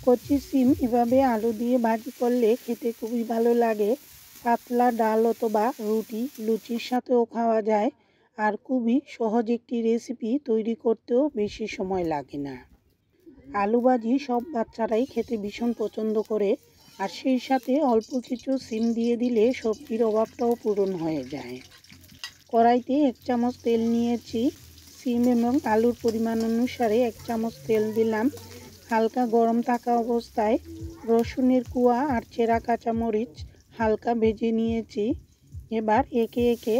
কচি সিম এভাবে আলু দিয়ে ভাজি করলে খেতে খুবই ভালো লাগে। পাতলা ডাল অথবা রুটি লুচির সাথেও খাওয়া যায়। আর খুবই সহজ একটি রেসিপি, তৈরি করতেও বেশি সময় লাগে না। আলু ভাজি সব বাচ্চারাই খেতে ভীষণ পছন্দ করে, আর সেই সাথে অল্প কিছু সিম দিয়ে দিলে সবজির অভাবটাও পূরণ হয়ে যায়। কড়াইতে 1 চামচ তেল নিয়েছি। সিম এবং আলুর পরিমাণ অনুসারে 1 চামচ তেল দিলাম। হালকা গরম থাকা অবস্থায় রসুনের কোয়া আর চেরা কাঁচামরিচ হালকা ভেজে নিয়েছি। এবার একে একে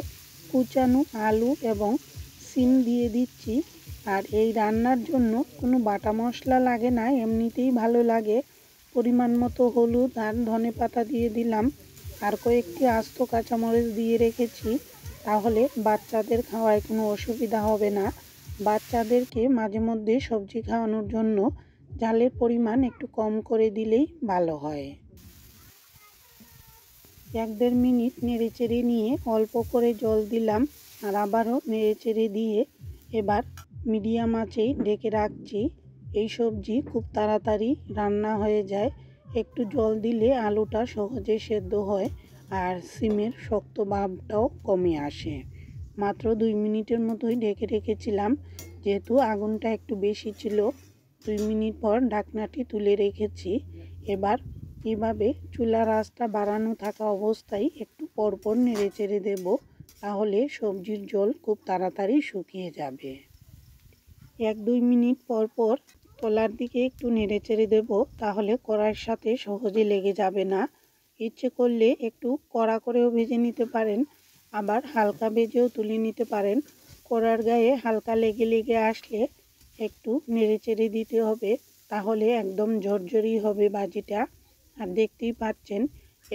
কুচানো আলু এবং সিম দিয়ে দিচ্ছি। আর এই রান্নার জন্য কোনো বাটা মশলা লাগে না, এমনিতেই ভালো লাগে। পরিমাণ মতো হলুদ আর ধনেপাতা দিয়ে দিলাম, আর কয়েকটি আস্ত কাঁচামরিচ দিয়ে রেখেছি। তাহলে বাচ্চাদের খাওয়ায় কোনো অসুবিধা হবে না। বাচ্চাদেরকে মাঝে মধ্যে সবজি খাওয়ানোর জন্য ঝালের পরিমাণ একটু কম করে দিলেই ভালো হয়। 1-1.5 মিনিট নেড়েচেড়ে নিয়ে অল্প করে জল দিলাম, আর আবারও নেড়েচেড়ে দিয়ে এবার মিডিয়াম আঁচেই ঢেকে রাখছি। এই সবজি খুব তাড়াতাড়ি রান্না হয়ে যায়। একটু জল দিলে আলুটা সহজে সেদ্ধ হয়, আর সিমের শক্ত ভাবটাও কমে আসে। মাত্র 2 মিনিটের মতোই ঢেকে রেখেছিলাম, যেহেতু আগুনটা একটু বেশি ছিল। 2 মিনিট পর ঢাকনাটি তুলে রেখেছি। এবার এভাবে চুলার আঁচটা বাড়ানো থাকা অবস্থায় একটু পরপর নেড়েচেড়ে দেব, তাহলে সবজির জল খুব তাড়াতাড়ি শুকিয়ে যাবে। 1-2 মিনিট পর পর তলার দিকে একটু নেড়েচেড়ে দেব, তাহলে কড়াইয়ের সাথে সহজে লেগে যাবে না। ইচ্ছে করলে একটু কড়া করেও ভেজে নিতে পারেন, আবার হালকা ভেজেও তুলে নিতে পারেন। কড়ার গায়ে হালকা লেগে লেগে আসলে একটু নেড়েচেড়ে দিতে হবে, তাহলে একদম ঝরঝরি হবে ভাজিটা। আর দেখতেই পাচ্ছেন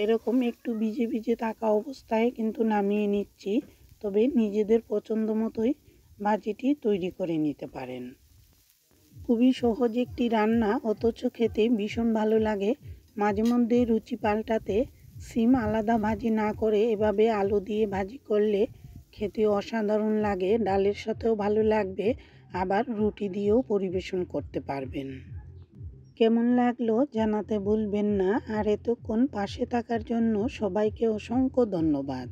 এরকম একটু ভিজে ভিজে থাকা অবস্থায় কিন্তু নামিয়ে নিচ্ছি। তবে নিজেদের পছন্দ মতোই ভাজিটি তৈরি করে নিতে পারেন। খুবই সহজ একটি রান্না, অথচ খেতে ভীষণ ভালো লাগে। মাঝে মধ্যে রুচি পাল্টাতে সিম আলাদা ভাজি না করে এভাবে আলু দিয়ে ভাজি করলে খেতে অসাধারণ লাগে। ডালের সাথেও ভালো লাগবে, আবার রুটি দিয়েও পরিবেশন করতে পারবেন। কেমন লাগলো জানাতে ভুলবেন না। আর এতক্ষণ পাশে থাকার জন্য সবাইকে অসংখ্য ধন্যবাদ।